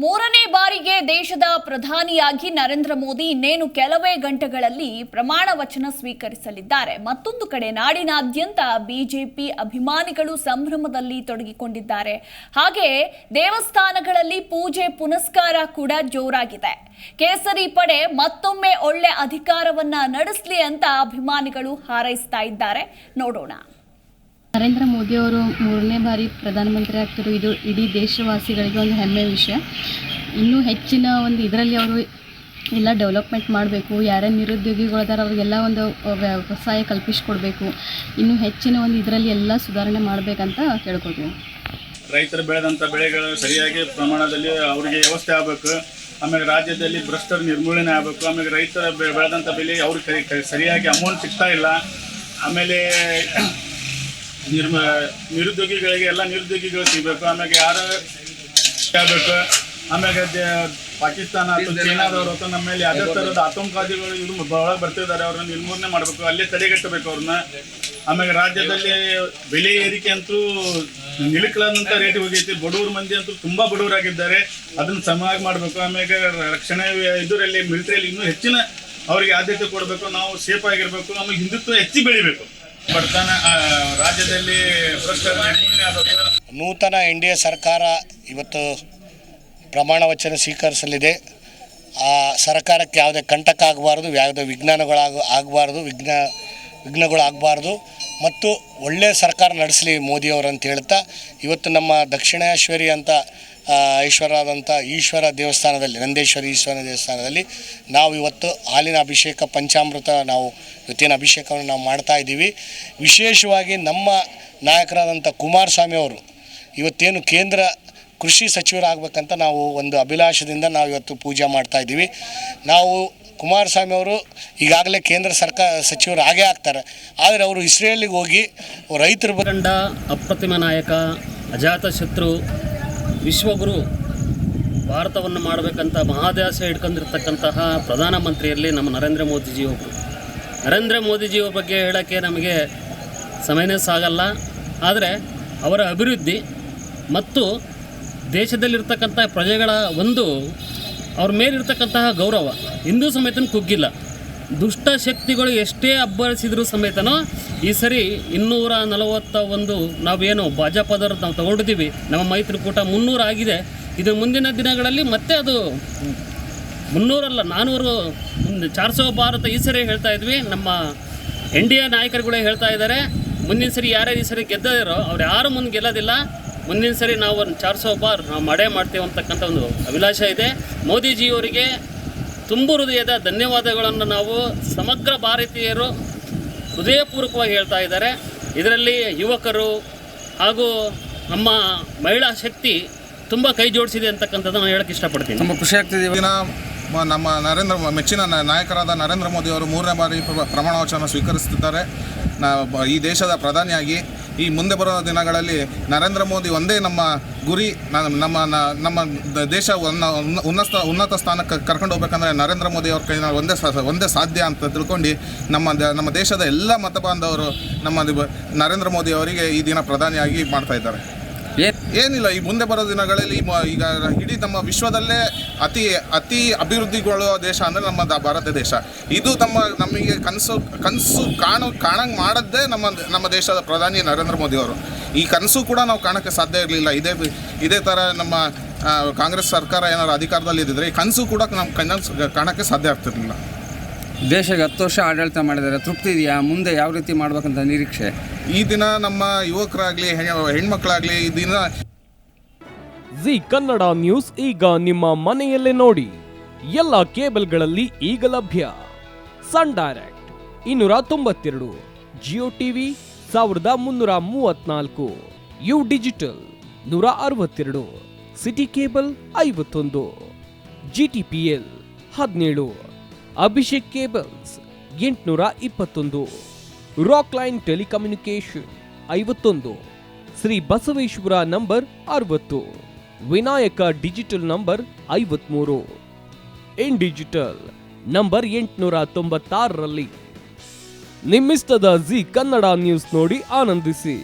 ಮೂರನೇ ಬಾರಿಗೆ ದೇಶದ ಪ್ರಧಾನಿಯಾಗಿ ನರೇಂದ್ರ ಮೋದಿ ಇನ್ನೇನು ಕೆಲವೇ ಗಂಟೆಗಳಲ್ಲಿ ಪ್ರಮಾಣ ವಚನ ಸ್ವೀಕರಿಸಲಿದ್ದಾರೆ. ಮತ್ತೊಂದು ಕಡೆ ನಾಡಿನಾದ್ಯಂತ ಬಿಜೆಪಿ ಅಭಿಮಾನಿಗಳು ಸಂಭ್ರಮದಲ್ಲಿ ತೊಡಗಿಕೊಂಡಿದ್ದಾರೆ. ಹಾಗೆ ದೇವಸ್ಥಾನಗಳಲ್ಲಿ ಪೂಜೆ ಪುನಸ್ಕಾರ ಕೂಡ ಜೋರಾಗಿದೆ. ಕೇಸರಿ ಪಡೆ ಮತ್ತೊಮ್ಮೆ ಒಳ್ಳೆ ಅಧಿಕಾರವನ್ನ ನಡೆಸಲಿ ಅಂತ ಅಭಿಮಾನಿಗಳು ಹಾರೈಸ್ತಾ ಇದ್ದಾರೆ. ನೋಡೋಣ. ನರೇಂದ್ರ ಮೋದಿ ಅವರು ಮೂರನೇ ಬಾರಿ ಪ್ರಧಾನಮಂತ್ರಿ ಆಗ್ತಿರೋ ಇದು ಇಡೀ ದೇಶವಾಸಿಗಳಿಗೆ ಒಂದು ಹೆಮ್ಮೆಯ ವಿಷಯ. ಇನ್ನೂ ಹೆಚ್ಚಿನ ಒಂದು ಇದರಲ್ಲಿ ಅವರು ಎಲ್ಲ ಡೆವಲಪ್ಮೆಂಟ್ ಮಾಡಬೇಕು. ಯಾರೇ ನಿರುದ್ಯೋಗಿಗಳಿದಾರೆ ಅವರಿಗೆಲ್ಲ ಒಂದು ವ್ಯವಸಾಯ ಕಲ್ಪಿಸಿಕೊಡ್ಬೇಕು. ಇನ್ನೂ ಹೆಚ್ಚಿನ ಒಂದು ಇದರಲ್ಲಿ ಎಲ್ಲ ಸುಧಾರಣೆ ಮಾಡಬೇಕಂತ ಕೇಳ್ಕೊತೀವಿ. ರೈತರು ಬೆಳೆದಂಥ ಬೆಳೆಗಳು ಸರಿಯಾಗಿ ಪ್ರಮಾಣದಲ್ಲಿ ಅವರಿಗೆ ವ್ಯವಸ್ಥೆ ಆಗಬೇಕು. ಆಮೇಲೆ ರಾಜ್ಯದಲ್ಲಿ ಭ್ರಷ್ಟರ ನಿರ್ಮೂಲನೆ ಆಗಬೇಕು. ಆಮೇಲೆ ರೈತರ ಬೆಳೆದಂಥ ಬೆಲೆ ಅವ್ರಿಗೆ ಸರಿಯಾಗಿ ಅಮೌಂಟ್ ಸಿಗ್ತಾ ಇಲ್ಲ. ಆಮೇಲೆ ನಿರುದ್ಯೋಗಿಗಳಿಗೆ ಎಲ್ಲ ನಿರುದ್ಯೋಗಿಗಳು ಸಿಗಬೇಕು. ಆಮೇಲೆ ಯಾರು ಆಗಬೇಕು. ಆಮೇಲೆ ಪಾಕಿಸ್ತಾನ ಅಥವಾ ಚೈನಾದವರು ಅಥವಾ ನಮ್ಮ ಮೇಲೆ ಯಾವುದೇ ಥರದ ಆತಂಕವಾದಿಗಳು ಇವರು ಒಳಗೆ ಬರ್ತಿದ್ದಾರೆ. ಅವ್ರನ್ನ ನಿರ್ಮೂಲನೆ ಮಾಡಬೇಕು, ಅಲ್ಲೇ ತಡೆಗಟ್ಟಬೇಕು ಅವ್ರನ್ನ. ಆಮೇಲೆ ರಾಜ್ಯದಲ್ಲಿ ಬೆಲೆ ಏರಿಕೆ ಅಂತೂ ನಿಲುಕಲಾದಂಥ ರೇಟ್ ಹೋಗೈತಿ. ಬಡವ್ರ ಮಂದಿ ಅಂತೂ ತುಂಬ ಬಡವರಾಗಿದ್ದಾರೆ. ಅದನ್ನು ಸಮವಾಗಿ ಮಾಡಬೇಕು. ಆಮೇಲೆ ರಕ್ಷಣೆ ಇದರಲ್ಲಿ ಮಿಲಿಟರಿಯಲ್ಲಿ ಇನ್ನೂ ಹೆಚ್ಚಿನ ಅವರಿಗೆ ಆದ್ಯತೆ ಕೊಡಬೇಕು. ನಾವು ಸೇಫ್ ಆಗಿರಬೇಕು. ಆಮೇಲೆ ಹಿಂದುತ್ವ ಹೆಚ್ಚಿ ಬೆಳಿಬೇಕು. ಬಡತನ ರಾಜ್ಯದಲ್ಲಿ ನೂತನ NDA ಸರ್ಕಾರ ಇವತ್ತು ಪ್ರಮಾಣ ವಚನ ಸ್ವೀಕರಿಸಲಿದೆ. ಆ ಸರ್ಕಾರಕ್ಕೆ ಯಾವುದೇ ಕಂಟಕ ಆಗಬಾರ್ದು, ಯಾವುದೇ ವಿಘ್ನಗಳು ಆಗಬಾರ್ದು ಮತ್ತು ಒಳ್ಳೆಯ ಸರ್ಕಾರ ನಡೆಸಲಿ ಮೋದಿಯವರು ಅಂತ ಹೇಳ್ತಾ ಇವತ್ತು ನಮ್ಮ ದಕ್ಷಿಣೇಶ್ವರಿ ಅಂತ ಐಶ್ವರ್ಯವಾದಂಥ ಈಶ್ವರ ದೇವಸ್ಥಾನದಲ್ಲಿ, ನಂದೇಶ್ವರಿ ಈಶ್ವರ ದೇವಸ್ಥಾನದಲ್ಲಿ ನಾವು ಇವತ್ತು ಹಾಲಿನ ಅಭಿಷೇಕ ಪಂಚಾಮೃತ ನಾವು ಇವತ್ತಿನ ಅಭಿಷೇಕವನ್ನು ನಾವು ಮಾಡ್ತಾ ಇದ್ದೀವಿ. ವಿಶೇಷವಾಗಿ ನಮ್ಮ ನಾಯಕರಾದಂಥ ಕುಮಾರಸ್ವಾಮಿ ಅವರು ಇವತ್ತೇನು ಕೇಂದ್ರ ಕೃಷಿ ಸಚಿವರಾಗಬೇಕಂತ ನಾವು ಒಂದು ಅಭಿಲಾಷದಿಂದ ನಾವು ಇವತ್ತು ಪೂಜೆ ಮಾಡ್ತಾ ಇದ್ದೀವಿ. ನಾವು ಕುಮಾರಸ್ವಾಮಿ ಅವರು ಈಗಾಗಲೇ ಕೇಂದ್ರ ಸರ್ಕಾರ ಸಚಿವರು ಆಗೇ ಆಗ್ತಾರೆ. ಆದರೆ ಅವರು ಇಸ್ರೇಲಿಗೆ ಹೋಗಿ ರೈತರು ಕಂಡ ಅಪ್ರತಿಮ ನಾಯಕ, ಅಜಾತಶತ್ರು, ವಿಶ್ವಗುರು, ಭಾರತವನ್ನು ಮಾಡಬೇಕಂತ ಮಹಾದಾಸೆ ಹಿಡ್ಕೊಂಡಿರ್ತಕ್ಕಂತಹ ಪ್ರಧಾನಮಂತ್ರಿಯಲ್ಲಿ ನಮ್ಮ ನರೇಂದ್ರ ಮೋದಿಜಿಯ ಬಗ್ಗೆ ಹೇಳೋಕ್ಕೆ ನಮಗೆ ಸಮಯನೇ ಸಾಗಲ್ಲ. ಆದರೆ ಅವರ ಅಭಿವೃದ್ಧಿ ಮತ್ತು ದೇಶದಲ್ಲಿರ್ತಕ್ಕಂಥ ಪ್ರಜೆಗಳ ಒಂದು ಅವ್ರ ಮೇಲಿರ್ತಕ್ಕಂತಹ ಗೌರವ ಇಂದೂ ಸಮೇತ ಕುಗ್ಗಿಲ್ಲ. ದುಷ್ಟ ಶಕ್ತಿಗಳು ಎಷ್ಟೇ ಅಬ್ಬರಿಸಿದರೂ ಸಮೇತನೋ ಈ ಸರಿ 241 ನಾವೇನು ಭಾಜಪದವರು ನಾವು ತಗೊಂಡಿದ್ದೀವಿ. ನಮ್ಮ ಮೈತ್ರಿಕೂಟ 300 ಆಗಿದೆ. ಇದು ಮುಂದಿನ ದಿನಗಳಲ್ಲಿ ಮತ್ತೆ ಅದು 300 ಅಲ್ಲ 400 400 ಭಾರತ ಈ ಸರಿ ಹೇಳ್ತಾ ಇದ್ವಿ. ನಮ್ಮ NDA ನಾಯಕರುಗಳೇ ಹೇಳ್ತಾ ಇದ್ದಾರೆ, ಮುಂದಿನ ಸರಿ ಯಾರ್ಯಾರು ಈ ಸರಿ ಗೆದ್ದಿರೋ ಅವ್ರು ಯಾರು ಮುಂದೆ ಗೆಲ್ಲೋದಿಲ್ಲ. ಮುಂದಿನ ಸರಿ ನಾವು ಒಂದು 400 ಬಾರ್ ನಾವು ಮಾಡೇ ಮಾಡ್ತೇವೆ ಅಂತಕ್ಕಂಥ ಒಂದು ಅಭಿಲಾಷೆ ಇದೆ. ಮೋದಿಜಿಯವರಿಗೆ ತುಂಬು ಹೃದಯದ ಧನ್ಯವಾದಗಳನ್ನು ನಾವು ಸಮಗ್ರ ಭಾರತೀಯರು ಹೃದಯಪೂರ್ವಕವಾಗಿ ಹೇಳ್ತಾ ಇದ್ದಾರೆ. ಇದರಲ್ಲಿ ಯುವಕರು ಹಾಗೂ ನಮ್ಮ ಮಹಿಳಾ ಶಕ್ತಿ ತುಂಬ ಕೈ ಜೋಡಿಸಿದೆ ಅಂತಕ್ಕಂಥದ್ದು ನಾನು ಹೇಳಕ್ಕೆ ಇಷ್ಟಪಡ್ತೀನಿ. ತುಂಬ ಖುಷಿ ಆಗ್ತಿದೆ. ನಮ್ಮ ಮೆಚ್ಚಿನ ನಾಯಕರಾದ ನರೇಂದ್ರ ಮೋದಿ ಅವರು 3ನೇ ಬಾರಿ ಪ್ರಮಾಣ ವಚನ ಸ್ವೀಕರಿಸುತ್ತಿದ್ದಾರೆ. ಈ ದೇಶದ ಪ್ರಧಾನಿಯಾಗಿ ಈ ಮುಂದೆ ಬರೋ ದಿನಗಳಲ್ಲಿ ನರೇಂದ್ರ ಮೋದಿ ಒಂದೇ ನಮ್ಮ ಗುರಿ. ನಮ್ಮ ದೇಶ ಉನ್ನತ ಸ್ಥಾನಕ್ಕೆ ಕರ್ಕೊಂಡು ಹೋಗ್ಬೇಕಂದ್ರೆ ನರೇಂದ್ರ ಮೋದಿ ಅವ್ರ ಕೈಯಿಂದ ಒಂದೇ ಸಾಧ್ಯ ಅಂತ ತಿಳ್ಕೊಂಡು ನಮ್ಮ ದೇಶದ ಎಲ್ಲ ಮತ ಬಾಂಧವರು ನಮ್ಮ ನರೇಂದ್ರ ಮೋದಿ ಅವರಿಗೆ ಈ ದಿನ ಪ್ರಧಾನಿಯಾಗಿ ಮಾಡ್ತಾ ಇದ್ದಾರೆ. ಏನಿಲ್ಲ, ಈ ಮುಂದೆ ಬರೋ ದಿನಗಳಲ್ಲಿ ಈಗ ಇಡೀ ನಮ್ಮ ವಿಶ್ವದಲ್ಲೇ ಅತಿ ಅಭಿವೃದ್ಧಿಗೊಳ್ಳುವ ದೇಶ ಅಂದರೆ ನಮ್ಮ ಭಾರತ ದೇಶ. ಇದು ನಮಗೆ ಕನಸು ಕಾಣಂಗೆ ಮಾಡದ್ದೇ ನಮ್ಮ ದೇಶದ ಪ್ರಧಾನಿ ನರೇಂದ್ರ ಮೋದಿ ಅವರು. ಈ ಕನಸು ಕೂಡ ನಾವು ಕಾಣೋಕ್ಕೆ ಸಾಧ್ಯ ಇರಲಿಲ್ಲ. ಇದೇ ಥರ ನಮ್ಮ ಕಾಂಗ್ರೆಸ್ ಸರ್ಕಾರ ಏನಾದ್ರು ಅಧಿಕಾರದಲ್ಲಿ ಇದ್ದಿದ್ರೆ ಈ ಕನಸು ಕೂಡ ನಮ್ಮ ಕಾಣೋಕ್ಕೆ ಸಾಧ್ಯ ಆಗ್ತಿರಲಿಲ್ಲ. ದೇಶಕ್ಕೆ 10 ವರ್ಷ ಆಡಳಿತ ಮಾಡಿದ್ದಾರೆ. ತೃಪ್ತಿ ಇದೆಯಾ? ಮುಂದೆ ಯಾವ ರೀತಿ ಮಾಡ್ಬೇಕಂತ ನಿರೀಕ್ಷೆ? ಈ ದಿನ ನಮ್ಮ ಯುವಕರಾಗಲಿ ಹೆಣ್ಮಕ್ಳಾಗಲಿ ಈ ದಿನ ಜಿ ಕನ್ನಡ ನ್ಯೂಸ್ ಈಗ ನಿಮ್ಮ ಮನೆಯಲ್ಲೇ ನೋಡಿ. ಎಲ್ಲ ಕೇಬಲ್ಗಳಲ್ಲಿ ಈಗ ಲಭ್ಯ. Sun Direct 292, Jio TV 1334, U digital 162, City cable 51, GTPL 17, Abhishek cables 821, Rock Line telecommunication 51, Shri Basaveshwara number 60, Vinayaka digital number 53, in digital number 896ರಲ್ಲಿ. ನಿಮ್ಮಿಸ್ತದ ಜಿ ಕನ್ನಡ ನ್ಯೂಸ್ ನೋಡಿ ಆನಂದಿಸಿ.